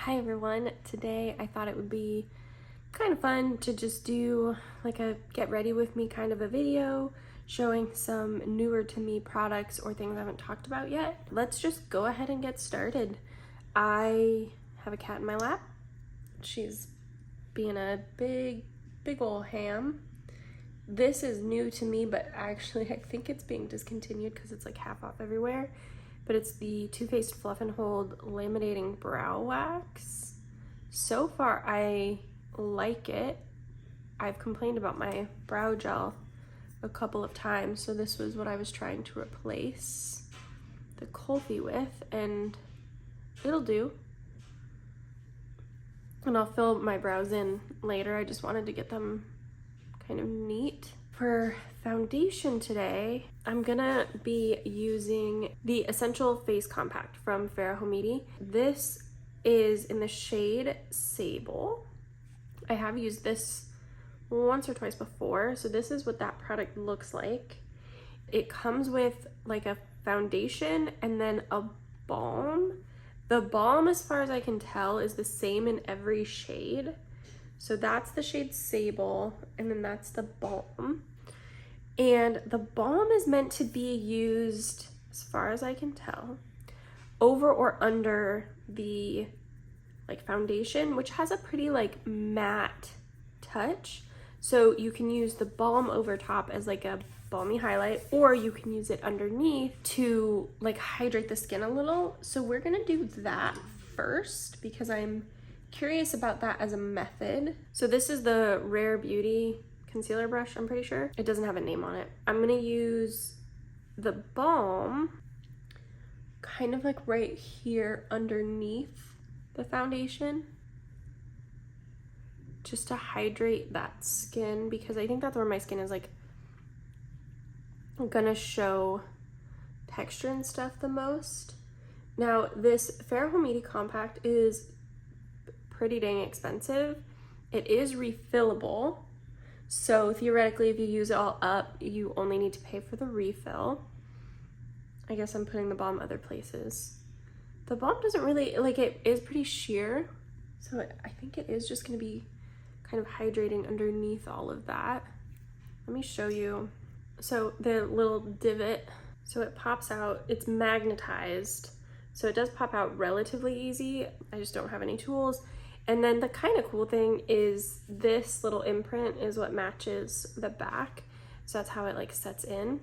Hi everyone, today I thought it would be kind of fun to just do like a get ready with me kind of a video showing some newer to me products or things I haven't talked about yet. Let's just go ahead and get started. I have a cat in my lap. She's being a big ol' ham. This is new to me, but actually I think it's being discontinued because it's like half off everywhere. But it's the Too Faced Fluff and Hold Laminating Brow Wax. So far, I like it. I've complained about my brow gel a couple of times, so this was what I was trying to replace the Kulfi with, and it'll do. And I'll fill my brows in later. I just wanted to get them kind of neat. For foundation today, I'm gonna be using the Essential Face Compact from Fara Homidi. This is in the shade Sable. I have used this once or twice before, so this is what that product looks like. It comes with like a foundation and then a balm. The balm, as far as I can tell, is the same in every shade. So that's the shade Sable, and then that's the balm. And the balm is meant to be used, as far as I can tell, over or under the like foundation, which has a pretty like matte touch. So you can use the balm over top as like a balmy highlight, or you can use it underneath to like hydrate the skin a little. So we're gonna do that first because I'm curious about that as a method. So this is the Rare Beauty concealer brush, I'm pretty sure. It doesn't have a name on it. I'm gonna use the balm kind of like right here underneath the foundation, just to hydrate that skin, because I think that's where my skin is like gonna show texture and stuff the most. Now this Fara Homidi compact is pretty dang expensive. It is refillable, so theoretically if you use it all up, you only need to pay for the refill. I guess I'm putting the balm other places. The balm doesn't really, like, it is pretty sheer, so I think it is just gonna be kind of hydrating underneath all of that. Let me show you. So the little divot, so it pops out, it's magnetized, so it does pop out relatively easy. I just don't have any tools. And then the kind of cool thing is this little imprint is what matches the back. So that's how it like sets in.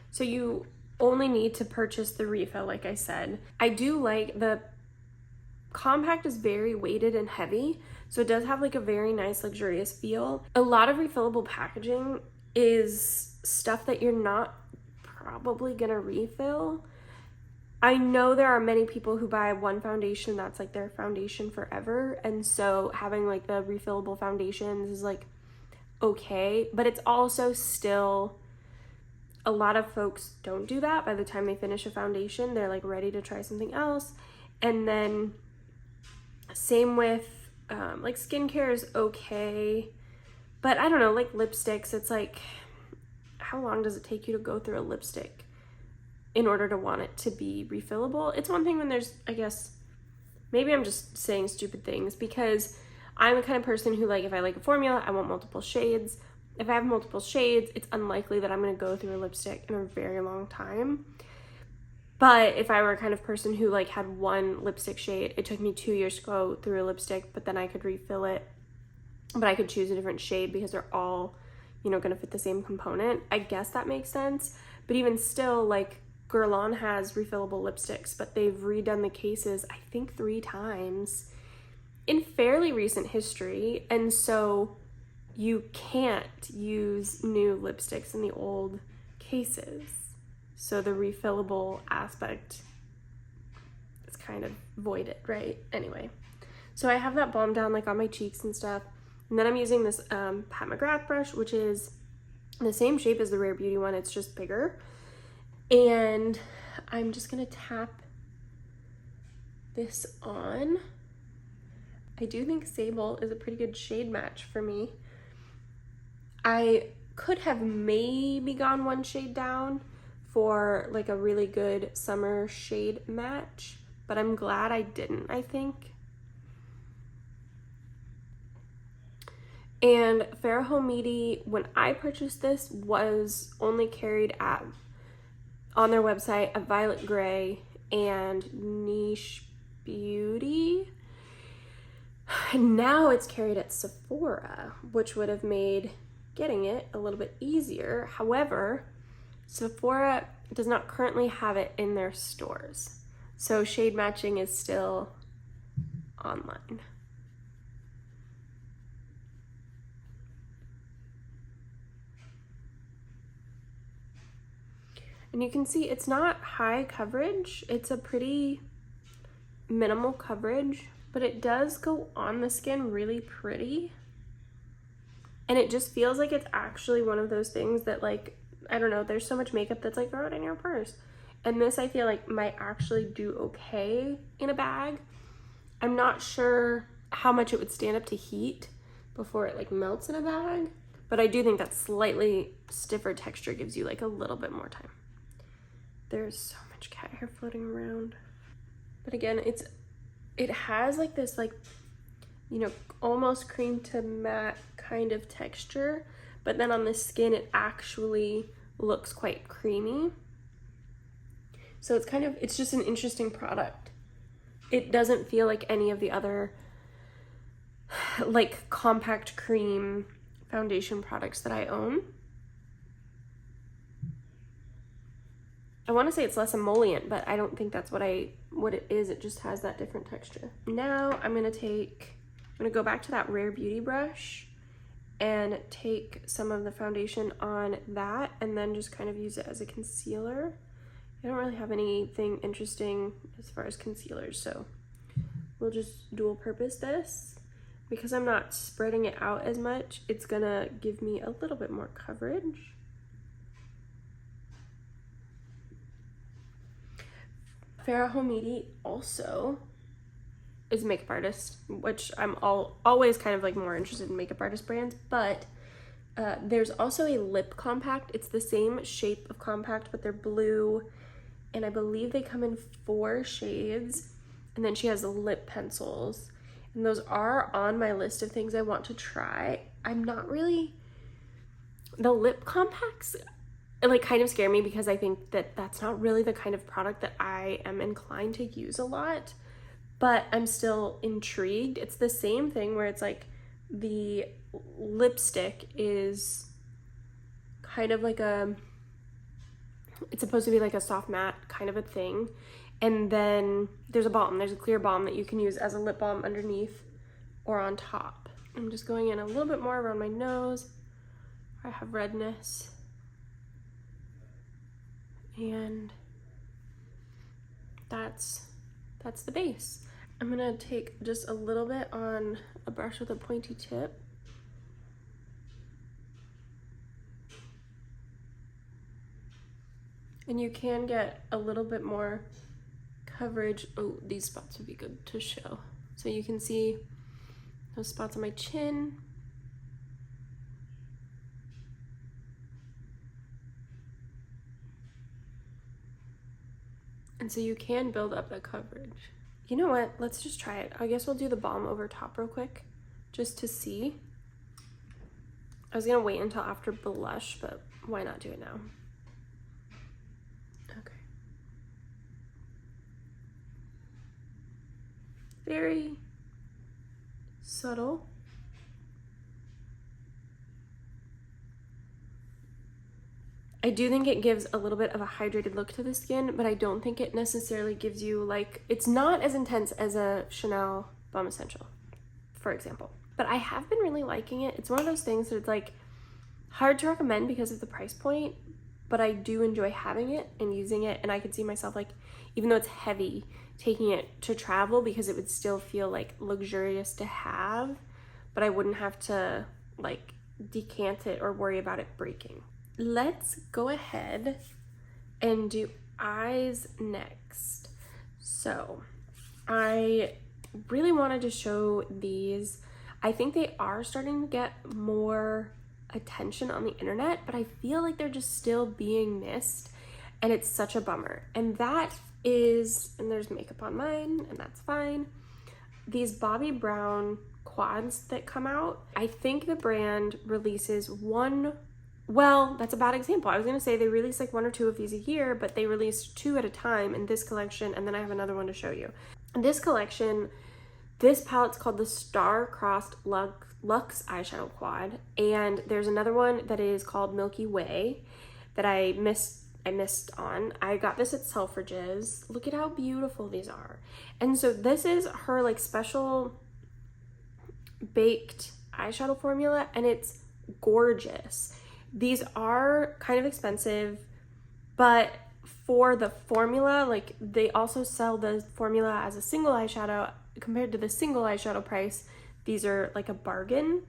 So you only need to purchase the refill, like I said. I do like the compact is very weighted and heavy. So it does have like a very nice luxurious feel. A lot of refillable packaging is stuff that you're not probably gonna refill. I know there are many people who buy one foundation that's like their foundation forever, and so having like the refillable foundations is like okay, but it's also still, a lot of folks don't do that. By the time they finish a foundation, they're like ready to try something else. And then same with like skincare is okay, but I don't know, like lipsticks, it's like, how long does it take you to go through a lipstick in order to want it to be refillable? It's one thing when there's, I guess, maybe I'm just saying stupid things because I'm the kind of person who, like, if I like a formula, I want multiple shades. If I have multiple shades, it's unlikely that I'm gonna go through a lipstick in a very long time. But if I were a kind of person who like had one lipstick shade, it took me 2 years to go through a lipstick, but then I could refill it, but I could choose a different shade because they're all, you know, gonna fit the same component. I guess that makes sense. But even still, like, Guerlain has refillable lipsticks, but they've redone the cases, I think 3 times in fairly recent history. And so you can't use new lipsticks in the old cases. So the refillable aspect is kind of voided, right? Anyway, so I have that balm down like on my cheeks and stuff. And then I'm using this Pat McGrath brush, which is the same shape as the Rare Beauty one, it's just bigger. And I'm just gonna tap this on. I do think Sable is a pretty good shade match for me. I could have maybe gone one shade down for like a really good summer shade match, but I'm glad I didn't, I think. And Fara Homidi, when I purchased this, was only carried at on their website at Violet Gray and Niche Beauty. And now it's carried at Sephora, which would have made getting it a little bit easier. However, Sephora does not currently have it in their stores. So shade matching is still online. And you can see it's not high coverage. It's a pretty minimal coverage, but it does go on the skin really pretty. And it just feels like it's actually one of those things that, like, I don't know, there's so much makeup that's like, throw it in your purse. And this I feel like might actually do okay in a bag. I'm not sure how much it would stand up to heat before it like melts in a bag, but I do think that slightly stiffer texture gives you like a little bit more time. There's so much cat hair floating around. But again, it has like this like, you know, almost cream to matte kind of texture, but then on the skin it actually looks quite creamy. So it's kind of, it's just an interesting product. It doesn't feel like any of the other like compact cream foundation products that I own. I want to say it's less emollient, but I don't think that's what it is. It just has that different texture. Now I'm gonna go back to that Rare Beauty brush and take some of the foundation on that and then just kind of use it as a concealer. I don't really have anything interesting as far as concealers, so we'll just dual purpose this. Because I'm not spreading it out as much, it's gonna give me a little bit more coverage. Fara Homidi also is a makeup artist, which I'm always kind of like more interested in makeup artist brands, but there's also a lip compact. It's the same shape of compact, but they're blue, and I believe they come in 4 shades. And then she has the lip pencils, and those are on my list of things I want to try. I'm not really, the lip compacts like kind of scare me because I think that that's not really the kind of product that I am inclined to use a lot, but I'm still intrigued. It's the same thing where it's like the lipstick is kind of like it's supposed to be like a soft matte kind of a thing. And then there's a clear balm that you can use as a lip balm underneath or on top. I'm just going in a little bit more around my nose. I have redness. And that's the base. I'm gonna take just a little bit on a brush with a pointy tip. And you can get a little bit more coverage. Oh, these spots would be good to show. So you can see those spots on my chin. And so you can build up the coverage. You know what? Let's just try it. I guess we'll do the balm over top real quick, just to see. I was gonna wait until after blush, but why not do it now? Okay. Very subtle. I do think it gives a little bit of a hydrated look to the skin, but I don't think it necessarily gives you like, it's not as intense as a Chanel Balm Essential, for example. But I have been really liking it. It's one of those things that it's like hard to recommend because of the price point, but I do enjoy having it and using it, and I could see myself like, even though it's heavy, taking it to travel because it would still feel like luxurious to have, but I wouldn't have to like decant it or worry about it breaking. Let's go ahead and do eyes next. So I really wanted to show these. I think they are starting to get more attention on the internet, but I feel like they're just still being missed, and it's such a bummer. And that is, and there's makeup on mine, and that's fine, these Bobbi Brown quads that come out. I think the brand releases one, well, that's a bad example. I was gonna say they release like 1 or 2 of these a year, but they release 2 at a time in this collection, and then I have another one to show you. In this collection, this palette's called the Star-Crossed Luxe Eyeshadow Quad, and there's another one that is called Milky Way that I missed on. I got this at Selfridges. Look at how beautiful these are. And so this is her like special baked eyeshadow formula, and it's gorgeous. These are kind of expensive, but for the formula, like they also sell the formula as a single eyeshadow. Compared to the single eyeshadow price, these are like a bargain.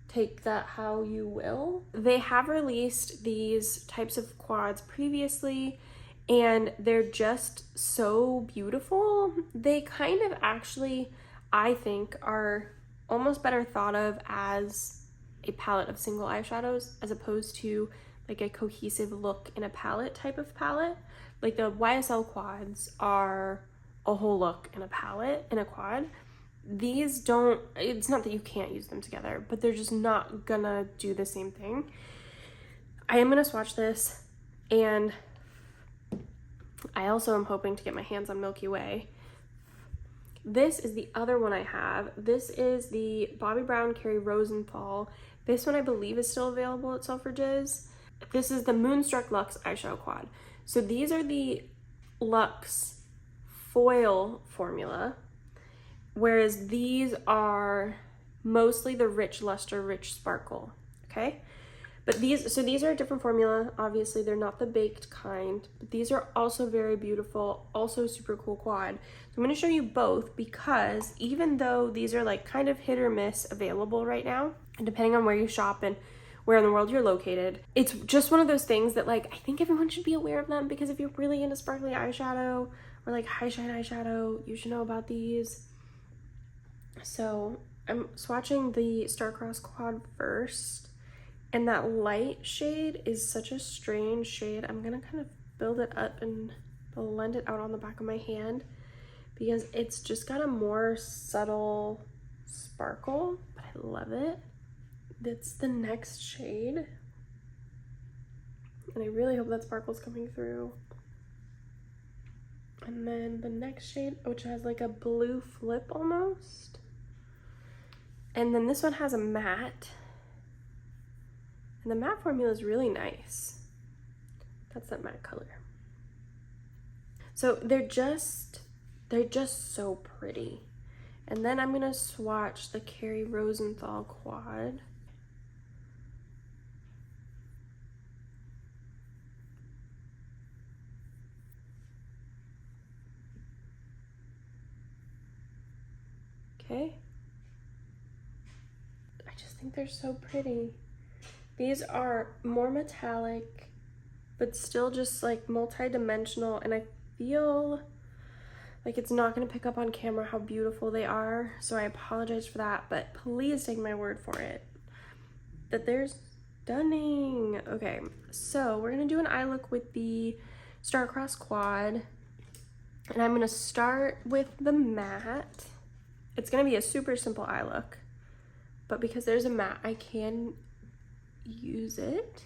Take that how you will. They have released these types of quads previously, and they're just so beautiful. They kind of actually, I think, are almost better thought of as a palette of single eyeshadows as opposed to like a cohesive look in a palette type of palette. Like the YSL quads are a whole look in a palette, in a quad. These don't, it's not that you can't use them together, but they're just not gonna do the same thing. I am gonna swatch this, and I also am hoping to get my hands on Milky Way. This is the other one I have. This is the Bobbi Brown Carrie Rosenthal. This one I believe is still available at Selfridges. This is the Moonstruck Luxe Eyeshadow Quad. So these are the Luxe foil formula, whereas these are mostly the Rich Luster, Rich Sparkle, okay? But these are a different formula. Obviously, they're not the baked kind, but these are also very beautiful, also super cool quad. So I'm gonna show you both because even though these are like kind of hit or miss available right now, and depending on where you shop and where in the world you're located, it's just one of those things that like, I think everyone should be aware of them, because if you're really into sparkly eyeshadow or like high shine eyeshadow, you should know about these. So I'm swatching the Star-Crossed Quad first, and that light shade is such a strange shade. I'm gonna kind of build it up and blend it out on the back of my hand because it's just got a more subtle sparkle, but I love it. That's the next shade, and I really hope that sparkle's coming through. And then the next shade, which has like a blue flip almost. And then this one has a matte. And the matte formula is really nice. That's that matte color. So they're just so pretty. And then I'm gonna swatch the Carrie Rosenthal Quad. Okay. I just think they're so pretty. These are more metallic, but still just like multi-dimensional, and I feel like it's not gonna pick up on camera how beautiful they are, so I apologize for that, but please take my word for it that they're stunning. Okay, so we're gonna do an eye look with the Star-Crossed Quad, and I'm gonna start with the matte. It's gonna be a super simple eye look, but because there's a matte, I can use it.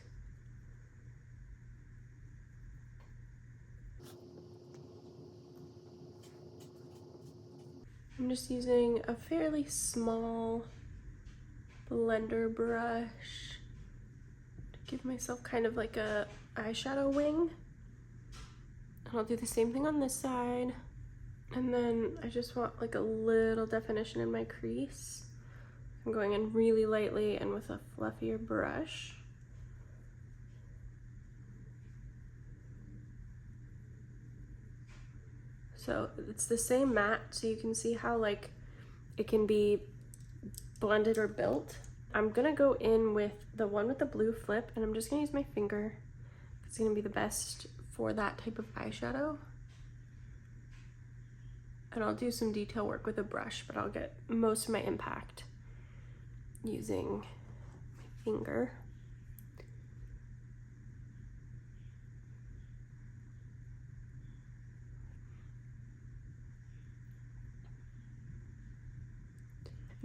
I'm just using a fairly small blender brush to give myself kind of like a eyeshadow wing. And I'll do the same thing on this side. And then I just want like a little definition in my crease. I'm going in really lightly and with a fluffier brush. So it's the same matte, so you can see how like it can be blended or built. I'm gonna go in with the one with the blue flip, and I'm just gonna use my finger. It's gonna be the best for that type of eyeshadow. And I'll do some detail work with a brush, but I'll get most of my impact using my finger.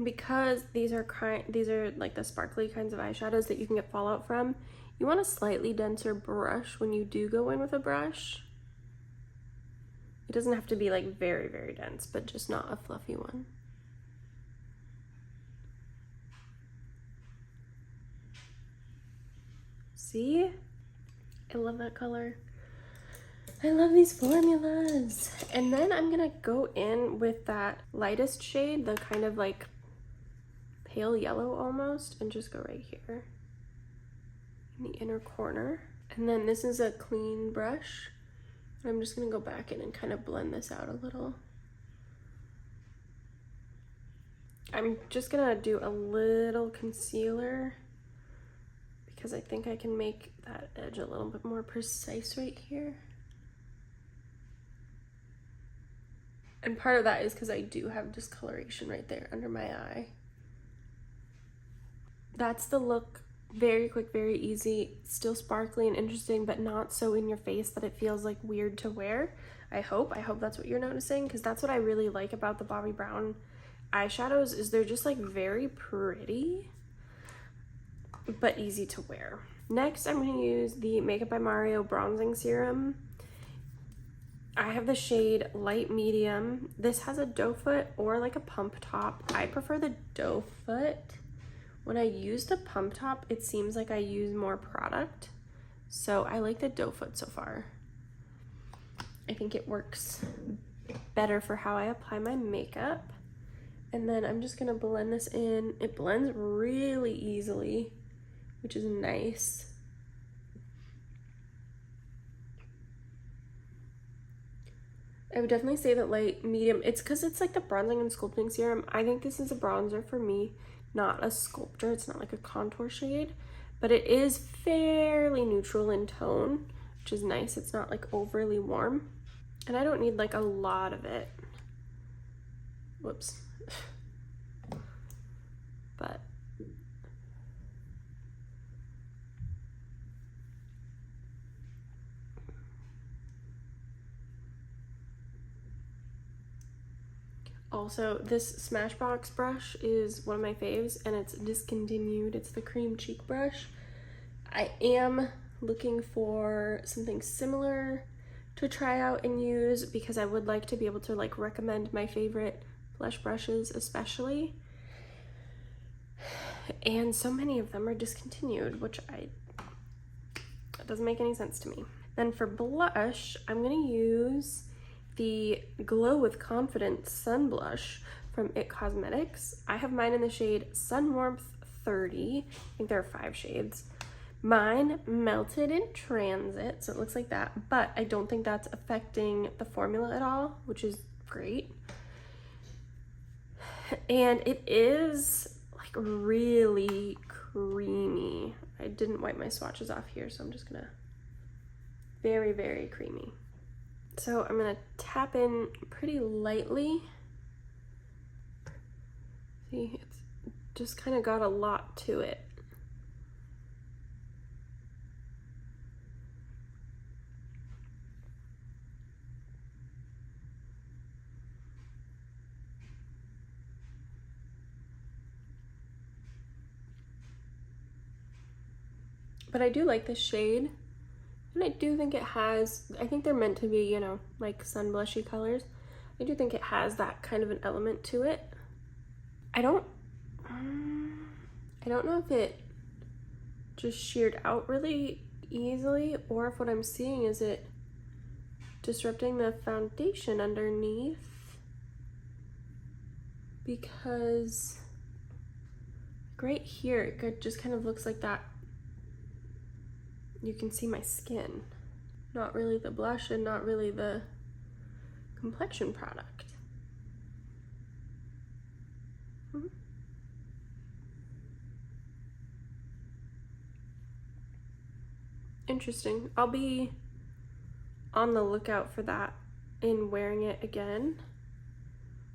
Because these are like the sparkly kinds of eyeshadows that you can get fallout from, you want a slightly denser brush when you do go in with a brush. It doesn't have to be like very, very dense, but just not a fluffy one. See? I love that color. I love these formulas. And then I'm gonna go in with that lightest shade, the kind of like pale yellow almost, and just go right here in the inner corner. And then this is a clean brush. I'm just gonna go back in and kind of blend this out a little. I'm just gonna do a little concealer because I think I can make that edge a little bit more precise right here. And part of that is because I do have discoloration right there under my eye. That's the look. Very quick, very easy, still sparkly and interesting, but not so in your face that it feels like weird to wear. I hope that's what you're noticing, because that's what I really like about the Bobbi Brown eyeshadows, is they're just like very pretty, but easy to wear. Next, I'm going to use the Makeup by Mario Bronzing Serum. I have the shade Light Medium. This has a doe foot or like a pump top. I prefer the doe foot. When I use the pump top, it seems like I use more product. So I like the doe foot so far. I think it works better for how I apply my makeup. And then I'm just gonna blend this in. It blends really easily, which is nice. I would definitely say that Light Medium, it's because it's like the bronzing and sculpting serum. I think this is a bronzer for me, not a sculptor. It's not like a contour shade, but it is fairly neutral in tone, which is nice. It's not like overly warm, and I don't need like a lot of it. Whoops. But also, this Smashbox brush is one of my faves, and it's discontinued. It's the cream cheek brush. I am looking for something similar to try out and use, because I would like to be able to like recommend my favorite blush brushes especially. And so many of them are discontinued, which that doesn't make any sense to me. Then for blush, I'm gonna use the Glow with Confidence Sun Blush from IT Cosmetics. I have mine in the shade Sun Warmth 30. I think there are 5 shades. Mine melted in transit, so it looks like that, but I don't think that's affecting the formula at all, which is great. And it is like really creamy. I didn't wipe my swatches off here, so I'm just gonna, very, very creamy. So I'm gonna tap in pretty lightly. See, it's just kind of got a lot to it. But I do like this shade. And I do think it has, I think they're meant to be, you know, like sun blushy colors. I do think it has that kind of an element to it. I don't know if it just sheared out really easily, or if what I'm seeing is it disrupting the foundation underneath, because right here it just kind of looks like that. You can see my skin, not really the blush and not really the complexion product. Interesting. I'll be on the lookout for that in wearing it again,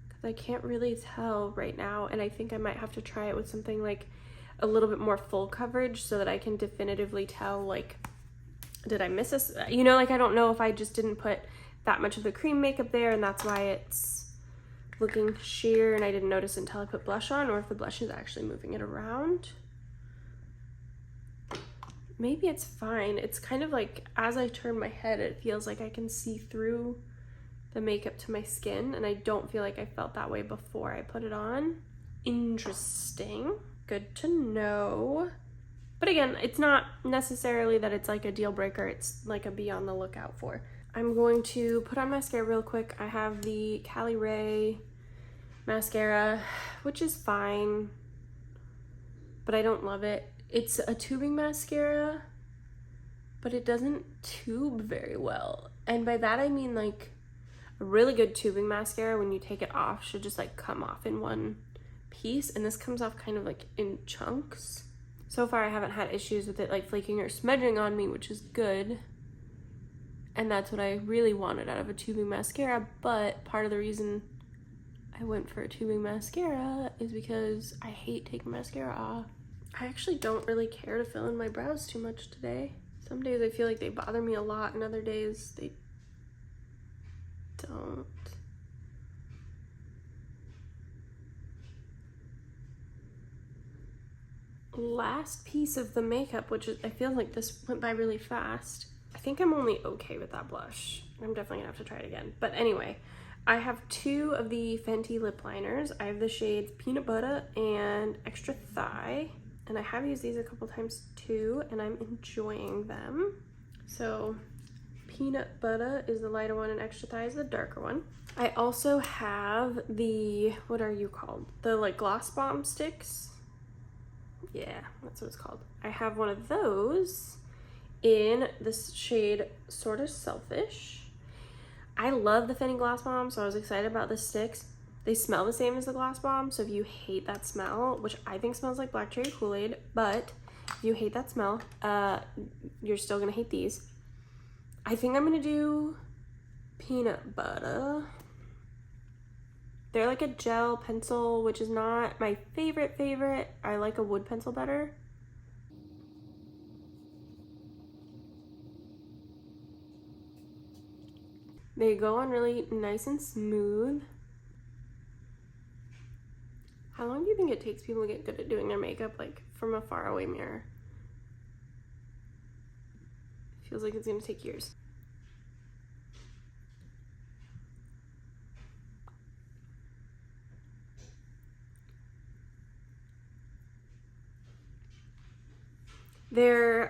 because I can't really tell right now, and I think I might have to try it with something like a little bit more full coverage so that I can definitively tell, like, did I miss this? You know, like, I don't know if I just didn't put that much of the cream makeup there and that's why it's looking sheer and I didn't notice until I put blush on, or if the blush is actually moving it around. Maybe it's fine. It's kind of like, as I turn my head, it feels like I can see through the makeup to my skin, and I don't feel like I felt that way before I put it on. Interesting. Good to know. But again, it's not necessarily that it's like a deal breaker. It's like a be on the lookout for. I'm going to put on mascara real quick. I have the Cali Ray mascara, which is fine, but I don't love it. It's a tubing mascara, but it doesn't tube very well. And by that I mean like a really good tubing mascara, when you take it off, should just like come off in one piece, and this comes off kind of like in chunks. So far I haven't had issues with it like flaking or smudging on me, which is good. And that's what I really wanted out of a tubing mascara, but part of the reason I went for a tubing mascara is because I hate taking mascara off. I actually don't really care to fill in my brows too much today. Some days I feel like they bother me a lot, and other days they don't. Last piece of the makeup, which is, I feel like this went by really fast. I think I'm only okay with that blush. I'm definitely gonna have to try it again. But anyway, I have two of the Fenty lip liners. I have the shades Peanut Butter and Extra Thigh. And I have used these a couple times too, and I'm enjoying them. So Peanut Butter is the lighter one and Extra Thigh is the darker one. I also have the, what are you called? The like gloss bomb sticks. Yeah, that's what it's called. I have one of those in this shade Sort of Selfish. I love the Fenty Gloss Bomb, so I was excited about the sticks. They smell the same as the Gloss Bomb, so if you hate that smell, which I think smells like black cherry Kool-Aid, but if you hate that smell, you're still gonna hate these. I think I'm gonna do Peanut Butter. They're like a gel pencil, which is not my favorite. I like a wood pencil better. They go on really nice and smooth. How long do you think it takes people to get good at doing their makeup, like from a far away mirror? Feels like it's gonna take years.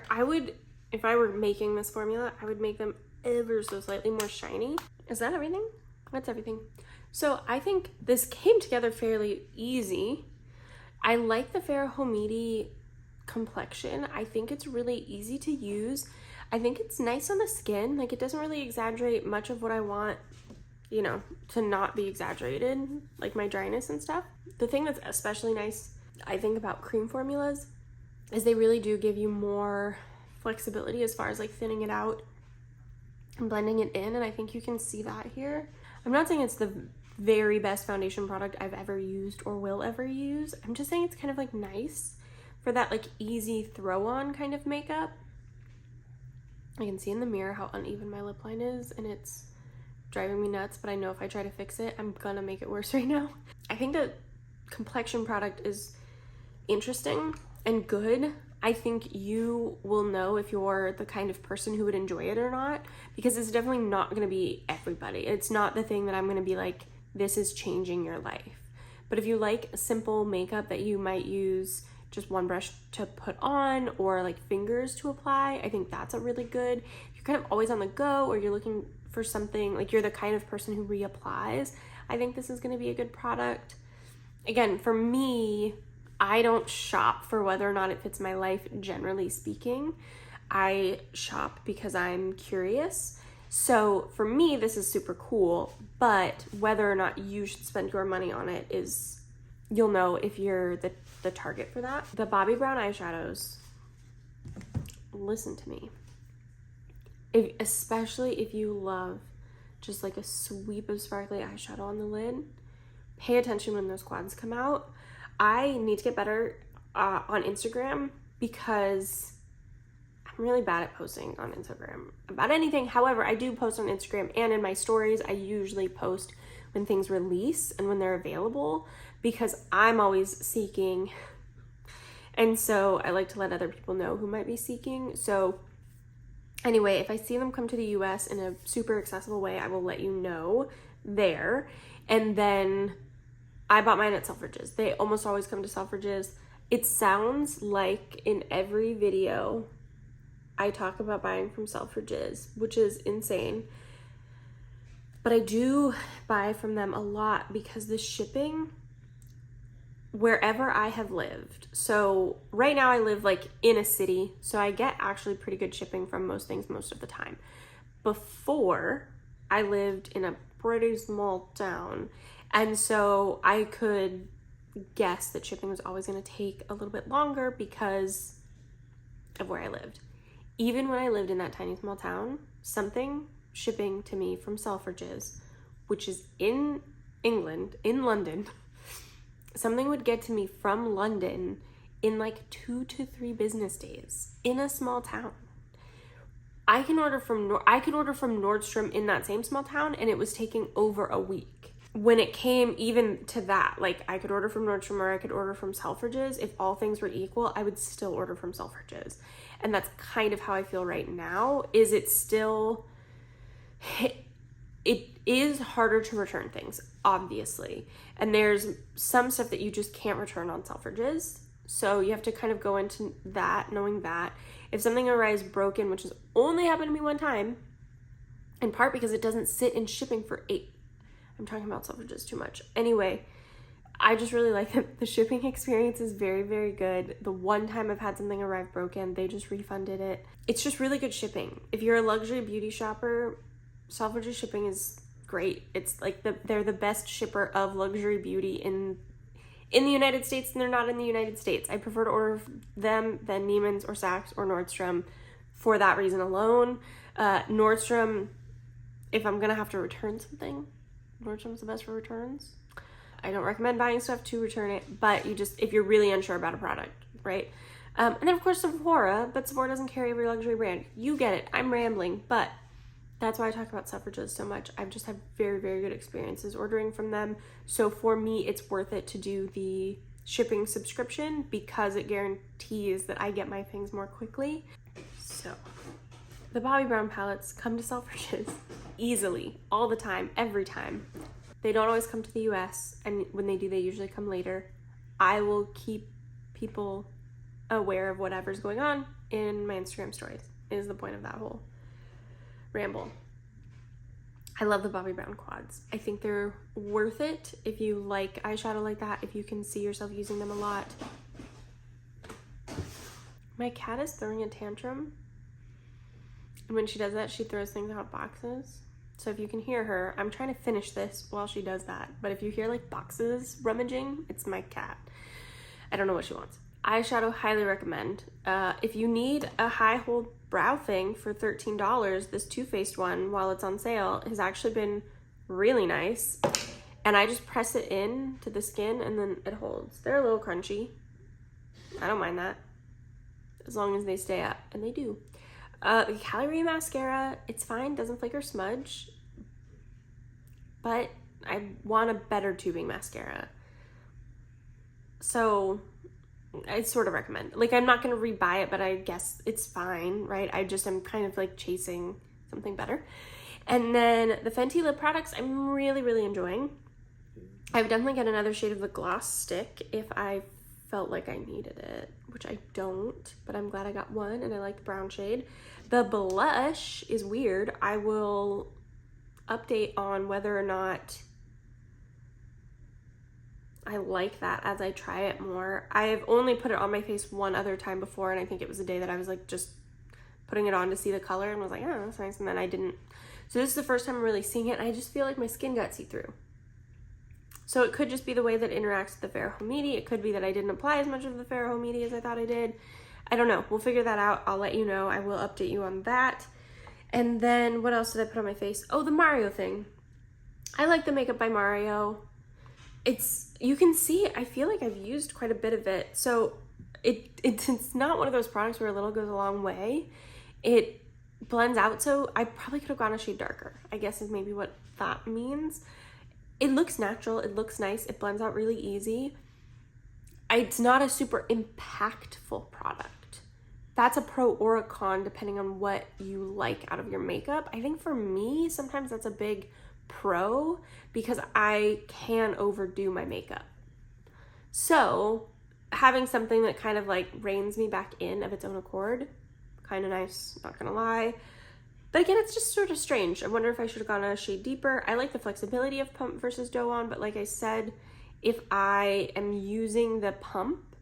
I would, if I were making this formula, I would make them ever so slightly more shiny. Is that everything? That's everything. So I think this came together fairly easy. I like the Fara Homidi complexion. I think it's really easy to use. I think it's nice on the skin. Like, it doesn't really exaggerate much of what I want, you know, to not be exaggerated, like my dryness and stuff. The thing that's especially nice, I think, about cream formulas is they really do give you more flexibility as far as like thinning it out and blending it in, and I think you can see that here. I'm not saying it's the very best foundation product I've ever used or will ever use. I'm just saying it's kind of like nice for that like easy throw on kind of makeup. I can see in the mirror how uneven my lip line is, and it's driving me nuts, but I know if I try to fix it, I'm gonna make it worse right now. I think the complexion product is interesting and good. I think you will know if you're the kind of person who would enjoy it or not, because it's definitely not going to be everybody. It's not the thing that I'm going to be like, this is changing your life. But if you like simple makeup that you might use just one brush to put on or like fingers to apply, I think that's a really good. If you're kind of always on the go, or you're looking for something, like you're the kind of person who reapplies, I think this is going to be a good product. Again, for me, I don't shop for whether or not it fits my life, generally speaking. I shop because I'm curious. So for me, this is super cool, but whether or not you should spend your money on it is, you'll know if you're the target for that. The Bobbi Brown eyeshadows, listen to me. Especially if you love just like a sweep of sparkly eyeshadow on the lid, pay attention when those quads come out. I need to get better on Instagram because I'm really bad at posting on Instagram about anything. However, I do post on Instagram, and in my stories, I usually post when things release and when they're available, because I'm always seeking. And so I like to let other people know who might be seeking. So anyway, if I see them come to the US in a super accessible way, I will let you know there. And then I bought mine at Selfridges. They almost always come to Selfridges. It sounds like in every video I talk about buying from Selfridges, which is insane. But I do buy from them a lot because the shipping, wherever I have lived. So right now I live like in a city, so I get actually pretty good shipping from most things most of the time. Before, I lived in a pretty small town, and so I could guess that shipping was always going to take a little bit longer because of where I lived. Even when I lived in that tiny small town, something shipping to me from Selfridges, which is in England, in London, something would get to me from London in like 2 to 3 business days in a small town. I could order from Nordstrom in that same small town, and it was taking over a week. When it came even to that, like I could order from Nordstrom or I could order from Selfridges. If all things were equal, I would still order from Selfridges. And that's kind of how I feel right now. Is it still, it is harder to return things, obviously. And there's some stuff that you just can't return on Selfridges. So you have to kind of go into that, knowing that if something arrives broken, which has only happened to me one time, in part because it doesn't sit in shipping for 8. I'm talking about Selfridges too much. Anyway, I just really like them. The shipping experience is very, very good. The one time I've had something arrive broken, they just refunded it. It's just really good shipping. If you're a luxury beauty shopper, Selfridges shipping is great. It's like they're the best shipper of luxury beauty in the United States, and they're not in the United States. I prefer to order them than Neiman's or Saks or Nordstrom for that reason alone. Nordstrom, if I'm gonna have to return something, Nordstrom's the best for returns. I don't recommend buying stuff to return it, but if you're really unsure about a product, right? And then of course Sephora, but Sephora doesn't carry every luxury brand. You get it. I'm rambling, but that's why I talk about Selfridges so much. I've just had very, very good experiences ordering from them. So for me, it's worth it to do the shipping subscription because it guarantees that I get my things more quickly. So the Bobbi Brown palettes come to Selfridges easily, all the time, every time. They don't always come to the US, and when they do, they usually come later. I will keep people aware of whatever's going on in my Instagram stories, is the point of that whole ramble. I love the Bobbi Brown quads. I think they're worth it if you like eyeshadow like that, if you can see yourself using them a lot. My cat is throwing a tantrum, and when she does that, she throws things out of boxes. So if you can hear her, I'm trying to finish this while she does that. But if you hear like boxes rummaging, it's my cat. I don't know what she wants. Eyeshadow, highly recommend. If you need a high hold brow thing for $13, this Too Faced one, while it's on sale, has actually been really nice. And I just press it in to the skin and then it holds. They're a little crunchy. I don't mind that, as long as they stay up, and they do. The Calorie Mascara, it's fine, doesn't flake or smudge, but I want a better tubing mascara. So I sort of recommend. Like, I'm not going to rebuy it, but I guess it's fine, right? I'm kind of like chasing something better. And then the Fenty lip products, I'm really, really enjoying. I would definitely get another shade of the gloss stick if I felt like I needed it, which I don't, but I'm glad I got one, and I like the brown shade. The blush is weird. I will update on whether or not I like that as I try it more. I've only put it on my face one other time before, and I think it was a day that I was like just putting it on to see the color and was like, oh, that's nice, and then I didn't. So this is the first time I'm really seeing it, and I just feel like my skin got see-through. So it could just be the way that it interacts with the Fara Homidi. It could be that I didn't apply as much of the Fara Homidi as I thought I did. I don't know. We'll figure that out. I'll let you know. I will update you on that. And then what else did I put on my face? Oh, the Mario thing. I like the Makeup by Mario. You can see, I feel like I've used quite a bit of it. So it's not one of those products where a little goes a long way. It blends out, so I probably could have gone a shade darker, I guess is maybe what that means. it looks natural, it looks nice, it blends out really easy. It's not a super impactful product. That's a pro or a con depending on what you like out of your makeup. I think for me, sometimes that's a big pro because I can overdo my makeup. So having something that kind of like reins me back in of its own accord, kind of nice, not gonna lie. But again, it's just sort of strange. I wonder if I should have gone a shade deeper. I like the flexibility of pump versus doe on, but like I said, if I am using the pump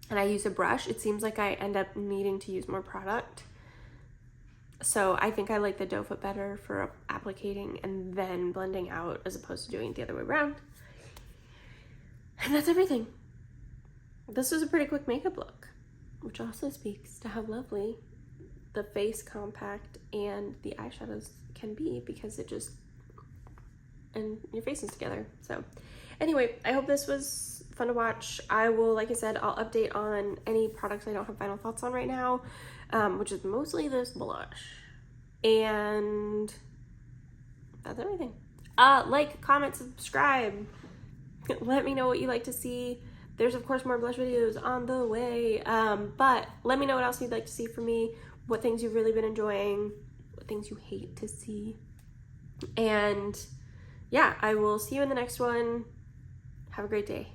and I use a brush, it seems like I end up needing to use more product. So I think I like the doe foot better for applicating and then blending out as opposed to doing it the other way around. And that's everything. This was a pretty quick makeup look, which also speaks to how lovely the face compact and the eyeshadows can be because it just, and your face is together. So anyway, I hope this was fun to watch. I will, like I said, I'll update on any products I don't have final thoughts on right now, which is mostly this blush. And that's everything. Like, comment, subscribe. Let me know what you like to see. There's of course more blush videos on the way, but let me know what else you'd like to see from me, what things you've really been enjoying, what things you hate to see. And yeah, I will see you in the next one. Have a great day.